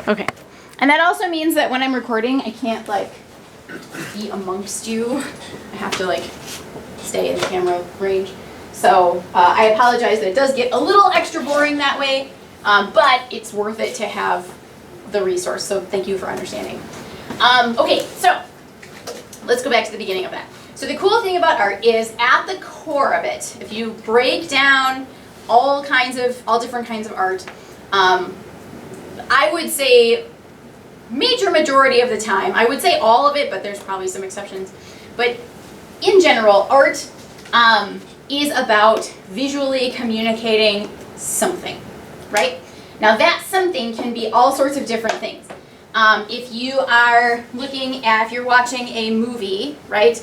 Okay. And that also means that when I'm recording, I can't like be amongst you. I have to like stay in the camera range. So I apologize that it does get a little extra boring that way, but it's worth it to have the resource. So thank you for understanding. Okay, so let's go back to the beginning of that. So the cool thing about art is at the core of it, if you break down all different kinds of art, I would say majority of the time, I would say all of it, but there's probably some exceptions. But in general, art is about visually communicating something, right? Now that something can be all sorts of different things. If you're watching a movie, right,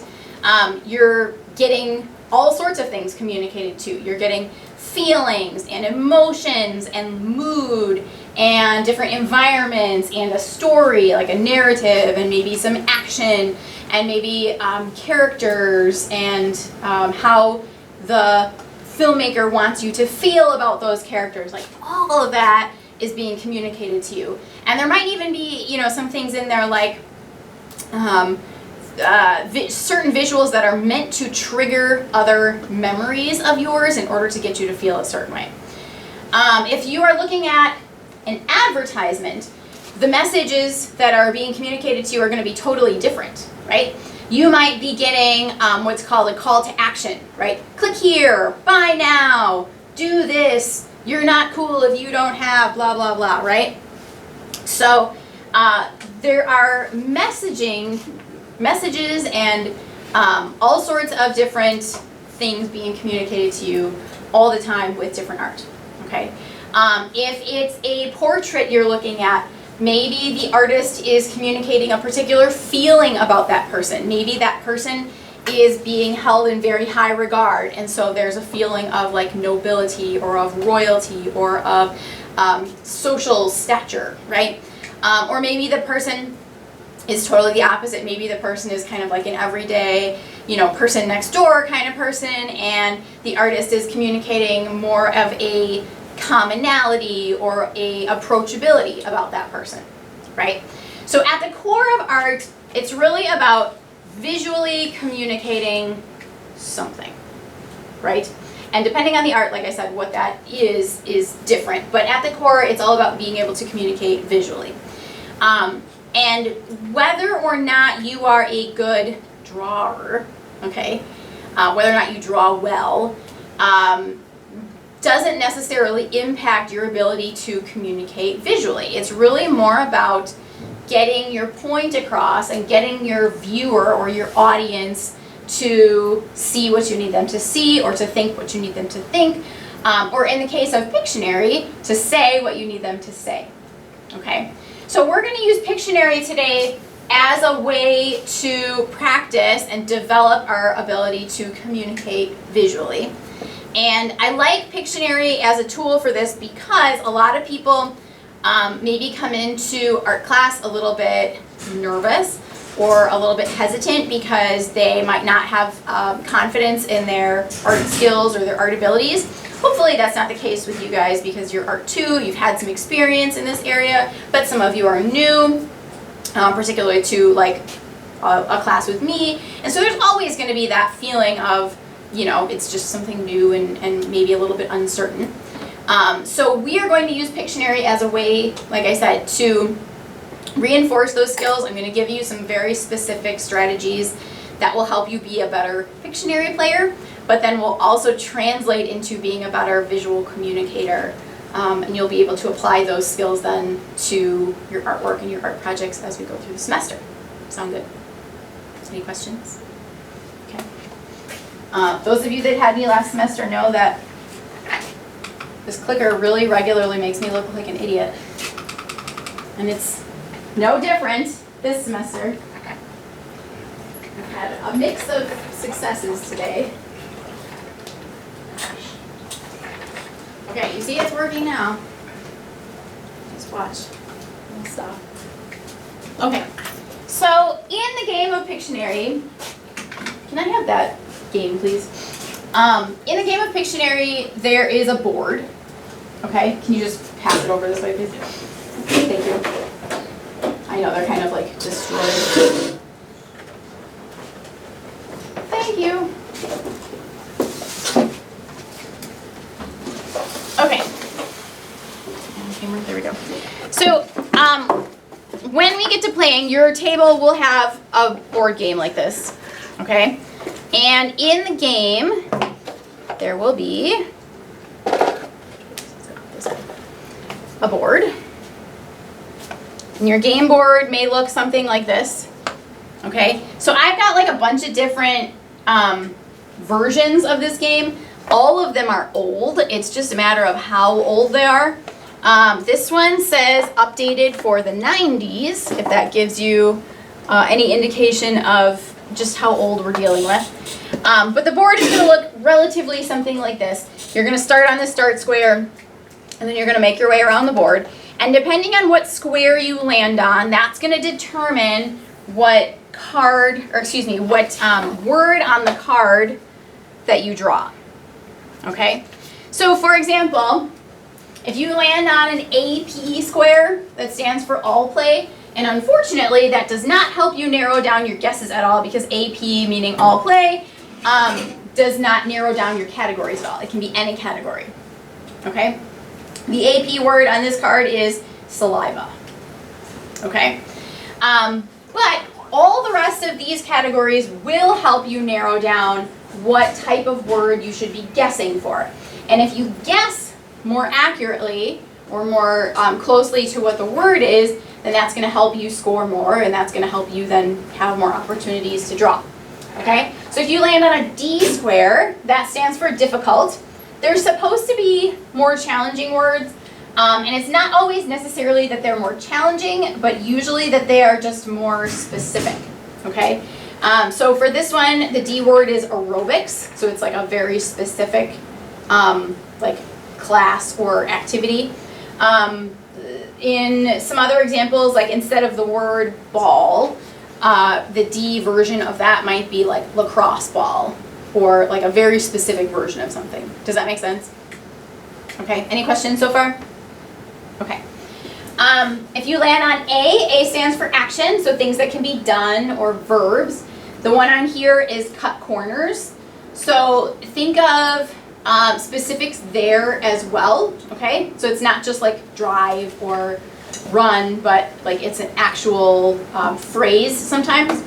you're getting all sorts of things communicated to. You're getting feelings and emotions and mood and different environments and a story, like a narrative, and maybe some action, and maybe characters, and how the filmmaker wants you to feel about those characters. Like all of that is being communicated to you. And there might even be, some things in there like certain visuals that are meant to trigger other memories of yours in order to get you to feel a certain way. If you are looking at an advertisement, the messages that are being communicated to you are going to be totally different, right? You might be getting what's called a call to action, right? Click here, buy now, do this, you're not cool if you don't have blah, blah, blah, right? So there are messages and all sorts of different things being communicated to you all the time with different art, okay? If it's a portrait you're looking at, maybe the artist is communicating a particular feeling about that person. Maybe that person is being held in very high regard, and so there's a feeling of like nobility or of royalty or of social stature, right? Or maybe the person is totally the opposite. Maybe the person is kind of like an everyday, person next door kind of person, and the artist is communicating more of a commonality or a approachability about that person, right? So at the core of art, it's really about visually communicating something, right? And depending on the art, like I said, what that is different. But at the core, it's all about being able to communicate visually. And whether or not you are a good drawer, okay, whether or not you draw well, doesn't necessarily impact your ability to communicate visually. It's really more about getting your point across and getting your viewer or your audience to see what you need them to see, or to think what you need them to think, or in the case of Pictionary, to say what you need them to say, okay? So we're going to use Pictionary today as a way to practice and develop our ability to communicate visually. And I like Pictionary as a tool for this because a lot of people maybe come into art class a little bit nervous or a little bit hesitant because they might not have confidence in their art skills or their art abilities. Hopefully that's not the case with you guys because you're art too, you've had some experience in this area, but some of you are new, particularly to like a class with me. And so there's always going to be that feeling of, it's just something new and maybe a little bit uncertain. So we are going to use Pictionary as a way, like I said, to reinforce those skills. I'm going to give you some very specific strategies that will help you be a better Pictionary player, but then will also translate into being a better visual communicator. And you'll be able to apply those skills then to your artwork and your art projects as we go through the semester. Sound good? Any questions? Okay. Those of you that had me last semester know that this clicker really regularly makes me look like an idiot. And it's no different this semester. I've had a mix of successes today. Okay, you see it's working now. Just watch. I'll stop. Okay, so in the game of Pictionary, can I have that game, please? In the game of Pictionary, there is a board. Okay, can you just pass it over this way, please? Thank you. know, they're kind of like destroyed. Thank you. Okay. There we go. So, when we get to playing, your table will have a board game like this, okay? And in the game, there will be a board. And your game board may look something like this, okay? So I've got like a bunch of different versions of this game. All of them are old. It's just a matter of how old they are. This one says updated for the 90s, if that gives you any indication of just how old we're dealing with. But the board is going to look relatively something like this. You're going to start on the start square, and then you're going to make your way around the board. And depending on what square you land on, that's going to determine what card, or excuse me, what word on the card that you draw. Okay? So for example, if you land on an AP square, that stands for all play, and unfortunately that does not help you narrow down your guesses at all, because AP, meaning all play, does not narrow down your categories at all. It can be any category. Okay? The AP word on this card is saliva. Okay? But all the rest of these categories will help you narrow down what type of word you should be guessing for. And if you guess more accurately or more closely to what the word is, then that's going to help you score more, and that's going to help you then have more opportunities to draw. Okay? So if you land on a D square, that stands for difficult. There's supposed to be more challenging words, and it's not always necessarily that they're more challenging, but usually that they are just more specific. Okay? So for this one, the D word is aerobics, so it's like a very specific like class or activity. In some other examples, like instead of the word ball, the D version of that might be like lacrosse ball, or like a very specific version of something. Does that make sense? Okay, any questions so far? Okay. If you land on A stands for action, so things that can be done or verbs. The one on here is cut corners. So think of specifics there as well, okay? So it's not just like drive or run, but like it's an actual phrase sometimes.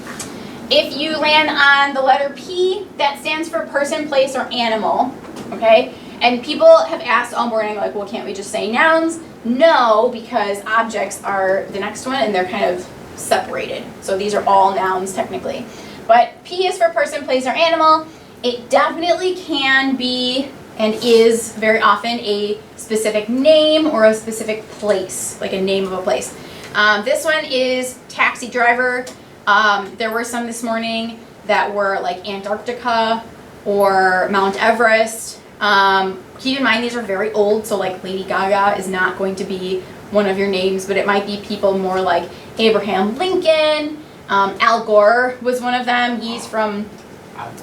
If you land on the letter P, that stands for person, place, or animal, okay? And people have asked all morning, like, well, can't we just say nouns? No, because objects are the next one, and they're kind of separated. So these are all nouns technically. But P is for person, place, or animal. It definitely can be and is very often a specific name or a specific place, like a name of a place. This one is taxi driver. There were some this morning that were like Antarctica or Mount Everest. Keep in mind these are very old, so like Lady Gaga is not going to be one of your names, but it might be people more like Abraham Lincoln. Al Gore was one of them. He's from,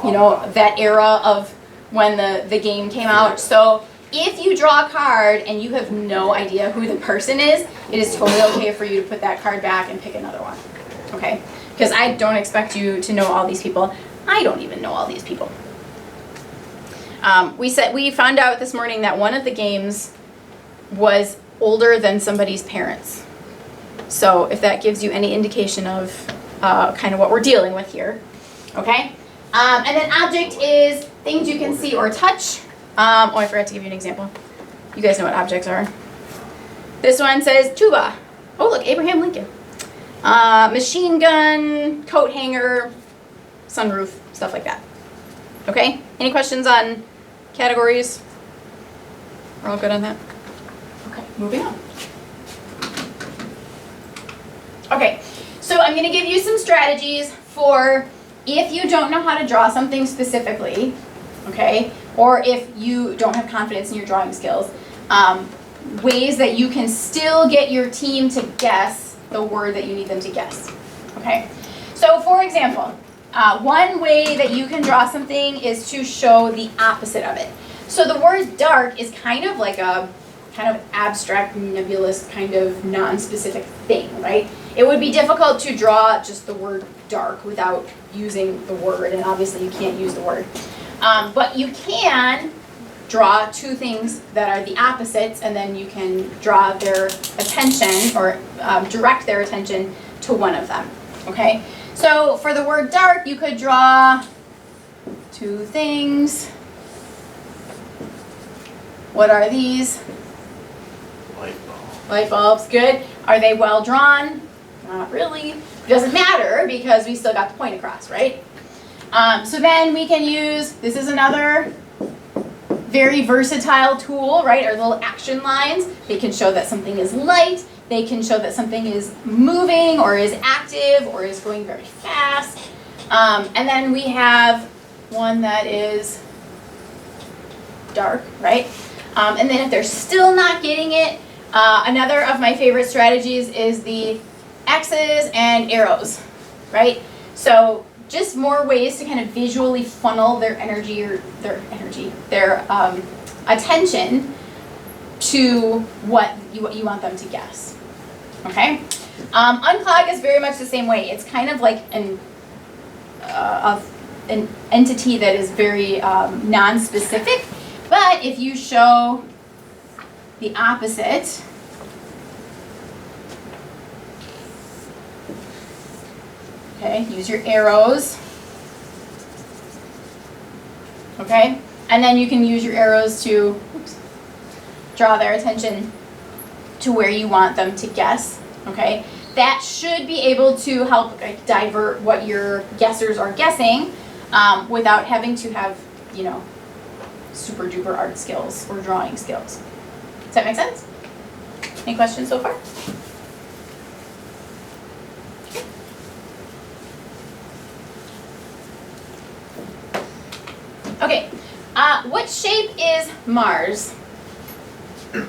you know, that era of when the game came out. So if you draw a card and you have no idea who the person is, it is totally okay for you to put that card back and pick another one. Okay? Because I don't expect you to know all these people. I don't even know all these people. We found out this morning that one of the games was older than somebody's parents. So if that gives you any indication of kind of what we're dealing with here. Okay? And then object is things you can see or touch. Oh, I forgot to give you an example. You guys know what objects are. This one says tuba. Oh, look, Abraham Lincoln. Machine gun, coat hanger, sunroof, stuff like that. Okay? Any questions on categories? We're all good on that? Okay, moving on. Okay, so I'm going to give you some strategies for if you don't know how to draw something specifically, okay, or if you don't have confidence in your drawing skills, ways that you can still get your team to guess the word that you need them to guess, okay? So for example, one way that you can draw something is to show the opposite of it. So the word dark is kind of like a kind of abstract, nebulous, kind of non-specific thing, right? It would be difficult to draw just the word dark without using the word, and obviously you can't use the word. But you can draw two things that are the opposites, and then you can draw their attention or direct their attention to one of them, okay? So for the word dark, you could draw two things. What are these? Light bulb. Light bulbs, good. Are they well drawn? Not really. It doesn't matter because we still got the point across, right? So then we can use, this is another very versatile tool, right? Our little action lines. They can show that something is light. They can show that something is moving or is active or is going very fast. And then we have one that is dark, right? And then if they're still not getting it, another of my favorite strategies is the X's and arrows, right? So just more ways to kind of visually funnel their energy or their attention to what you want them to guess, okay? Unclog is very much the same way. It's kind of like an entity that is very non-specific, but if you show the opposite, okay, use your arrows, okay, and then you can use your arrows to draw their attention to where you want them to guess, okay. That should be able to help divert what your guessers are guessing without having to have, you know, super duper art skills or drawing skills. Does that make sense? Any questions so far? Okay, what shape is Mars? Circle.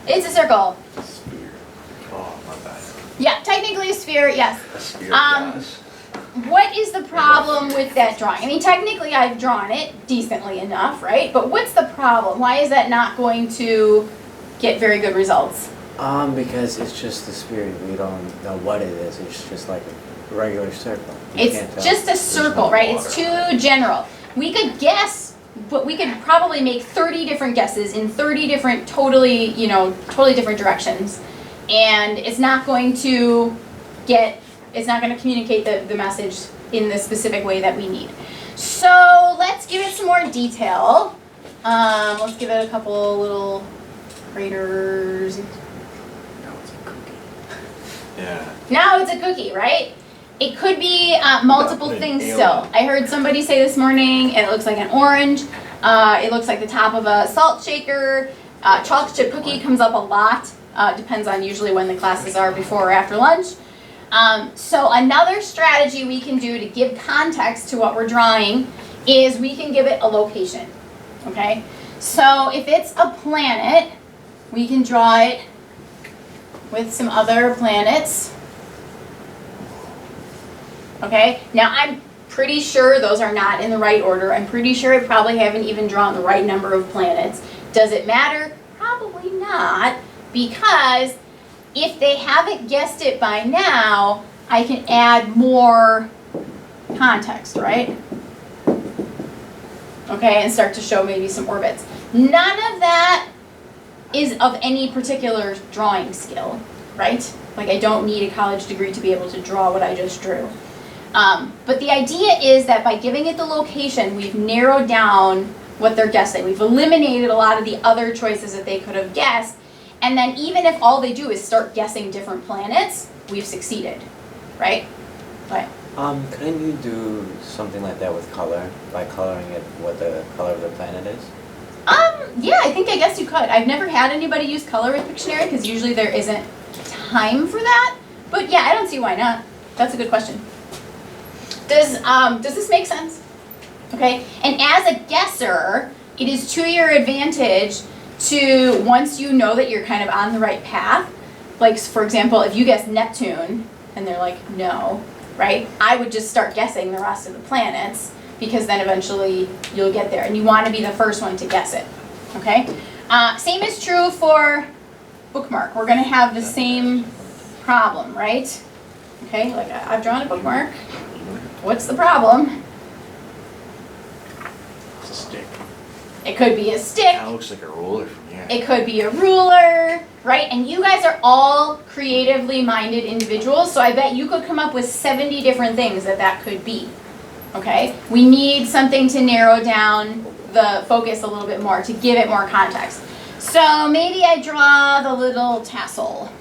It's a circle. Sphere. Oh, my bad. Yeah, technically a sphere, yes. A sphere of gas. What is the problem with that drawing? I mean, technically I've drawn it decently enough, right? But what's the problem? Why is that not going to get very good results? Because it's just a sphere. We don't know what it is. It's just like a regular circle. You can't It's tell. just a circle, no right? water. It's too general. We could guess, but we could probably make 30 different guesses in 30 different totally different directions. And it's not going to communicate the message in the specific way that we need. So let's give it some more detail. Let's give it a couple little craters. No, it's a cookie. Yeah. Now it's a cookie, right? It could be multiple An things alien. still. I heard somebody say this morning, it looks like an orange. It looks like the top of a salt shaker. Chocolate chip cookie comes up a lot. Depends on usually when the classes are before or after lunch. So another strategy we can do to give context to what we're drawing is we can give it a location, okay? So if it's a planet, we can draw it with some other planets, okay? Now I'm pretty sure those are not in the right order. I'm pretty sure I probably haven't even drawn the right number of planets. Does it matter? Probably not, because if they haven't guessed it by now, I can add more context, right? Okay, and start to show maybe some orbits. None of that is of any particular drawing skill, right? Like I don't need a college degree to be able to draw what I just drew. But the idea is that by giving it the location, we've narrowed down what they're guessing. We've eliminated a lot of the other choices that they could have guessed. And then even if all they do is start guessing different planets, we've succeeded, right? Right. Couldn't you do something like that with color, by coloring it what the color of the planet is? Yeah, I guess you could. I've never had anybody use color with Pictionary because usually there isn't time for that. But yeah, I don't see why not. That's a good question. Does this make sense? Okay, and as a guesser, it is to your advantage to, once you know that you're kind of on the right path, like for example, if you guess Neptune and they're like, no, right? I would just start guessing the rest of the planets because then eventually you'll get there and you want to be the first one to guess it, okay? Same is true for bookmark. We're gonna have the same problem, right? Okay, like I've drawn a bookmark. What's the problem? It's a stick. It could be a stick. That looks like a ruler from here. It could be a ruler, right? And you guys are all creatively minded individuals, so I bet you could come up with 70 different things that could be, okay? We need something to narrow down the focus a little bit more, to give it more context. So maybe I draw the little tassel.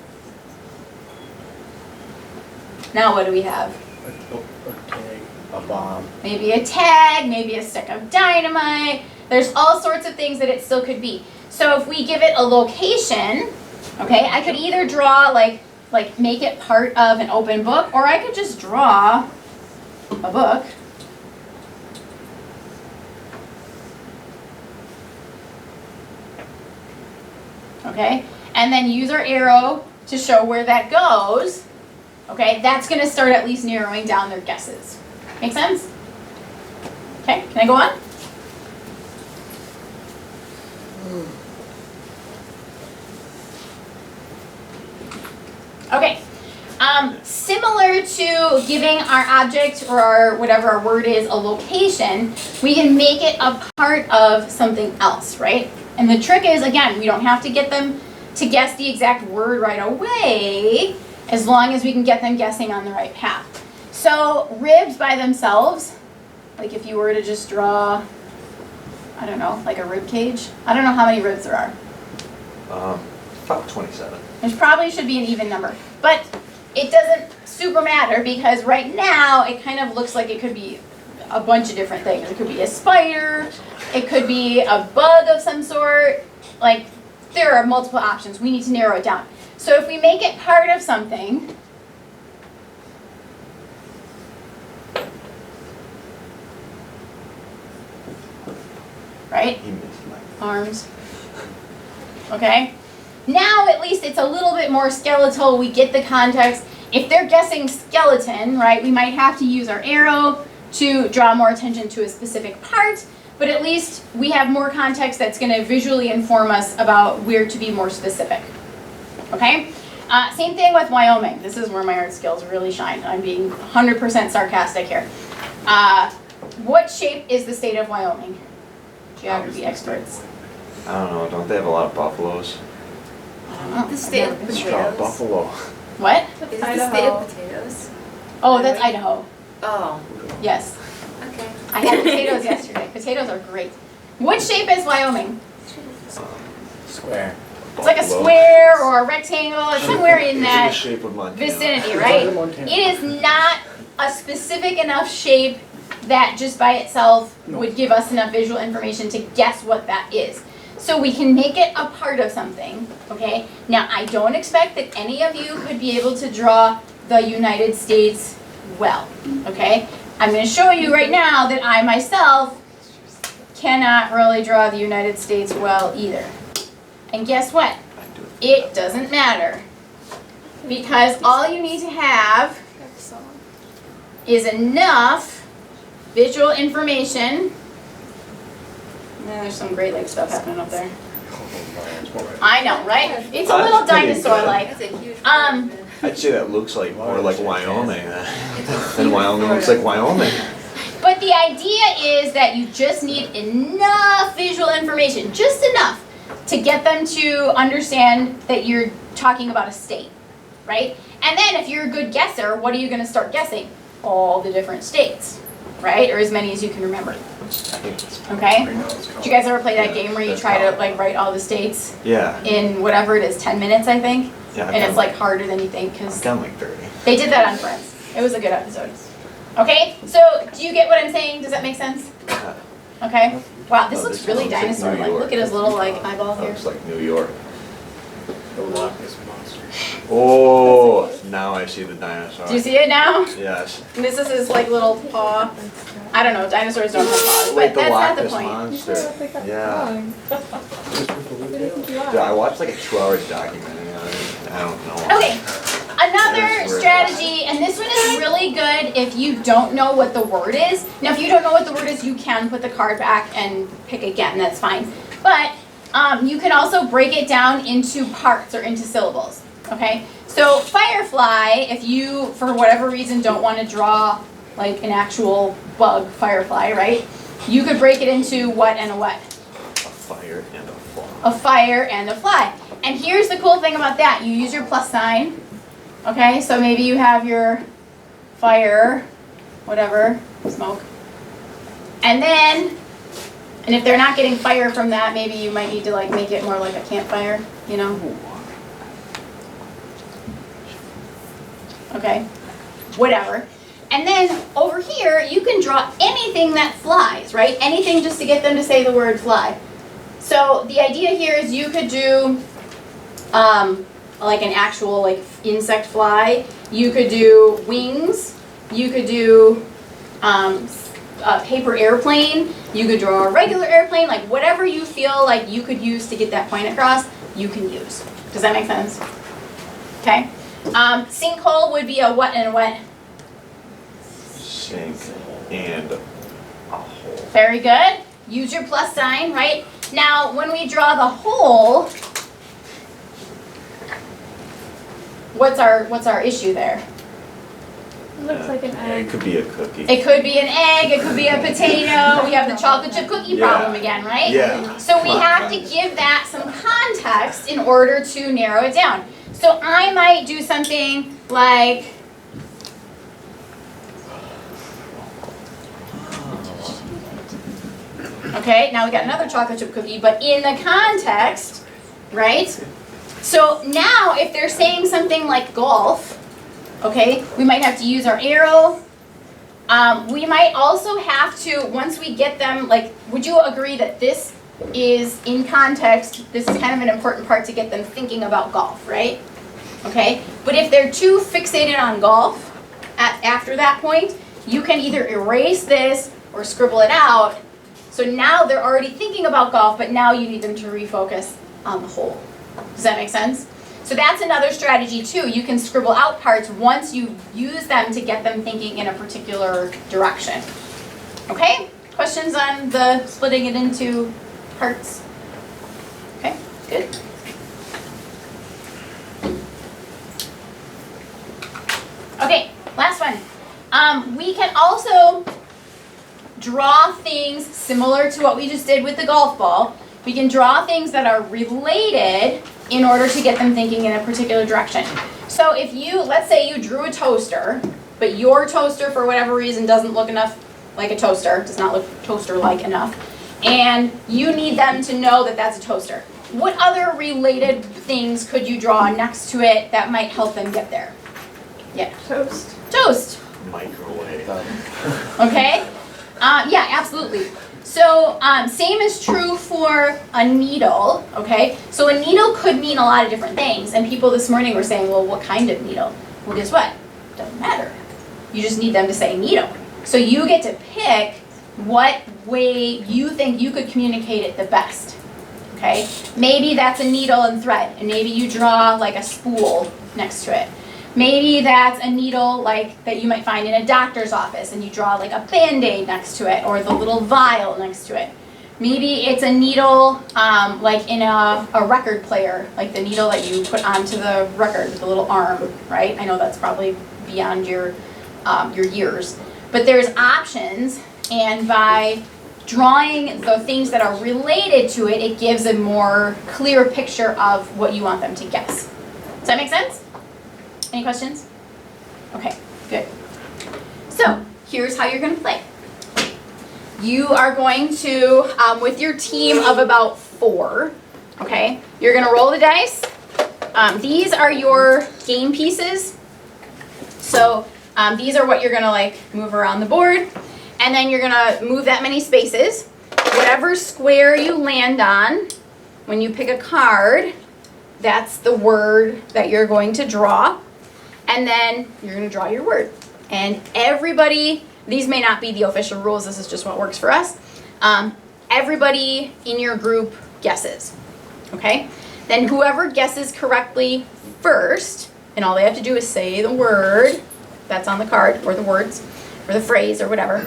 Now what do we have? A tag, a bomb. Maybe a tag, maybe a stick of dynamite. There's all sorts of things that it still could be. So if we give it a location, okay, I could either draw like make it part of an open book, or I could just draw a book. Okay, and then use our arrow to show where that goes. Okay, that's gonna start at least narrowing down their guesses. Make sense? Okay, can I go on? Okay, similar to giving our object or our whatever our word is a location, we can make it a part of something else, right? And the trick is, again, we don't have to get them to guess the exact word right away, as long as we can get them guessing on the right path. So ribs by themselves, like if you were to just draw, I don't know, like a rib cage. I don't know how many ribs there are. About 27. There probably should be an even number, but it doesn't super matter because right now it kind of looks like it could be a bunch of different things. It could be a spider, it could be a bug of some sort. Like, there are multiple options. We need to narrow it down. So if we make it part of something, right? He missed my. Arms. Okay. Now at least it's a little bit more skeletal. We get the context. If they're guessing skeleton, right, we might have to use our arrow to draw more attention to a specific part, but at least we have more context that's going to visually inform us about where to be more specific. Okay? Same thing with Wyoming. This is where my art skills really shine. I'm being 100% sarcastic here. What shape is the state of Wyoming? Geography experts. I don't know. Don't they have a lot of buffaloes? The state of Strong potatoes. buffalo. What? Is it the state of potatoes? Oh, that's Idaho. Oh, Yes. okay. I had potatoes yesterday. Potatoes are great. What shape is Wyoming? Square. It's like a square or a rectangle. It's somewhere in It's in the that shape of Montana. vicinity, right? It is not a specific enough shape that just by itself would give us enough visual information to guess what that is. So we can make it a part of something, okay? Now, I don't expect that any of you could be able to draw the United States well, okay? I'm going to show you right now that I myself cannot really draw the United States well either. And guess what? It doesn't matter. Because all you need to have is enough visual information. Man, there's some Great Lakes stuff happening up there. I know, right? It's a little dinosaur-like. That's a huge. I'd say that looks like more like Wyoming than Wyoming looks like Wyoming. But the idea is that you just need enough visual information, just enough, to get them to understand that you're talking about a state, right? And then if you're a good guesser, what are you going to start guessing? All the different states, right? Or as many as you can remember. Okay? Did you guys ever play that game where you try to like write all the states Yeah. in whatever it is, 10 minutes, I think? Yeah. And it's like harder than you think I've because done like 30. they did that on Friends. It was a good episode. Okay? So do you get what I'm saying? Does that make sense? Okay? Wow, this Oh, looks this really looks like dinosaur-like. New York. Look at his little like eyeball here. Looks like New York. The Loch Ness Monster. Oh, now I see the dinosaur. Do you see it now? Yes. And this is his like little paw. I don't know, dinosaurs don't have paws, Wait, but the that's Loch not the Ness point. Monster. Yeah. Yeah, I watched like a 2-hour documentary on it. I don't know. Okay, another There's where- strategy, and this one is really good if you don't know what the word is. Now, if you don't know what the word is, you can put the card back and pick again, that's fine. But You can also break it down into parts or into syllables, okay? So firefly, if you, for whatever reason, don't want to draw like an actual bug firefly, right? You could break it into what and a what? A fire and a fly. A fire and a fly. And here's the cool thing about that. You use your plus sign, okay? So maybe you have your fire, whatever, smoke. And then, and if they're not getting fire from that, maybe you might need to like make it more like a campfire, you know? Okay, whatever. And then over here, you can draw anything that flies, right? Anything just to get them to say the word fly. So the idea here is you could do like an actual like insect fly. You could do wings. You could do a paper airplane. You could draw a regular airplane. Like whatever you feel like you could use to get that point across, you can use. Does that make sense? Okay. Sinkhole would be a what and a what? Sink and a hole. Very good. Use your plus sign, right? Now, when we draw the hole, what's our issue there? It looks like an egg. It could be a cookie. It could be an egg, it could be a potato. We have the chocolate chip cookie problem again, right? Yeah. So we have to give that some context in order to narrow it down. So I might do something like, okay, now we got another chocolate chip cookie, but in the context, right? So now if they're saying something like golf, okay, we might have to use our arrow. We might also have to, once we get them, like, would you agree that this is in context, this is kind of an important part to get them thinking about golf, right? Okay, but if they're too fixated on golf after that point, you can either erase this or scribble it out. So now they're already thinking about golf, but now you need them to refocus on the hole. Does that make sense? So that's another strategy too. You can scribble out parts once you use them to get them thinking in a particular direction. Okay? Questions on the splitting it into parts? Okay, good. Okay, last one. We can also draw things similar to what we just did with the golf ball. We can draw things that are related in order to get them thinking in a particular direction. So if you, let's say you drew a toaster, but your toaster for whatever reason doesn't look enough like a toaster, does not look toaster-like enough, and you need them to know that that's a toaster. What other related things could you draw next to it that might help them get there? Yeah. Toast. Toast. Microwave. Okay? Yeah, absolutely. So same is true for a needle, okay? So a needle could mean a lot of different things, and people this morning were saying, well, what kind of needle? Well, guess what? Doesn't matter. You just need them to say needle. So you get to pick what way you think you could communicate it the best, okay? Maybe that's a needle and thread, and maybe you draw like a spool next to it. Maybe that's a needle like that you might find in a doctor's office and you draw like a Band-Aid next to it or the little vial next to it. Maybe it's a needle like in a record player, like the needle that you put onto the record with the little arm, right? I know that's probably beyond your years. But there's options, and by drawing the things that are related to it, it gives a more clear picture of what you want them to guess. Does that make sense? Any questions? Okay, good. So, here's how you're going to play. You are going to, with your team of about 4, okay, you're going to roll the dice. These are your game pieces. So, these are what you're going to like move around the board. And then you're going to move that many spaces. Whatever square you land on, when you pick a card, that's the word that you're going to draw. And then you're going to draw your word. And everybody, these may not be the official rules, this is just what works for us. Everybody in your group guesses, okay? Then whoever guesses correctly first, and all they have to do is say the word that's on the card, or the words, or the phrase, or whatever.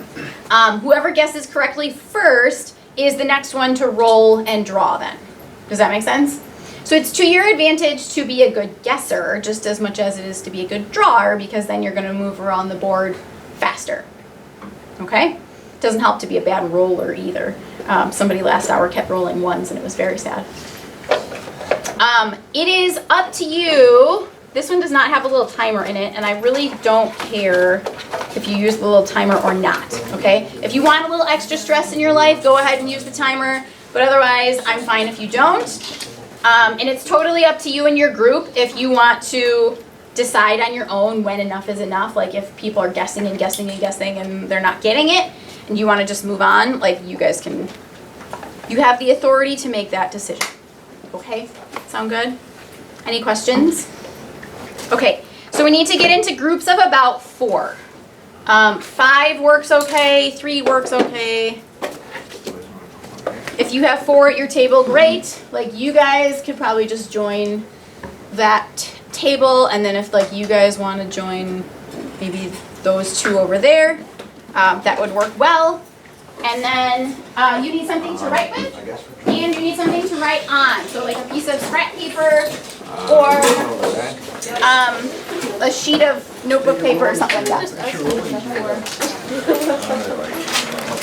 Whoever guesses correctly first is the next one to roll and draw then, Does that make sense? So it's to your advantage to be a good guesser just as much as it is to be a good drawer, because then you're going to move around the board faster. Okay? Doesn't help to be a bad roller either. Somebody last hour kept rolling ones and it was very sad. It is up to you. This one does not have a little timer in it, and I really don't care if you use the little timer or not, okay? If you want a little extra stress in your life, go ahead and use the timer, but otherwise, I'm fine if you don't. And it's totally up to you and your group if you want to decide on your own when enough is enough, like if people are guessing and guessing and guessing and they're not getting it, and you want to just move on, like you guys can, you have the authority to make that decision. Okay, sound good? Any questions? Okay, so we need to get into groups of about 4. 5 works okay, 3 works okay. If you have 4 at your table, great. Like you guys could probably just join that table, and then if like you guys want to join maybe those 2 over there, that would work well. And then you need something to write with, and you need something to write on. So like a piece of scrap paper or a sheet of notebook paper or something like that.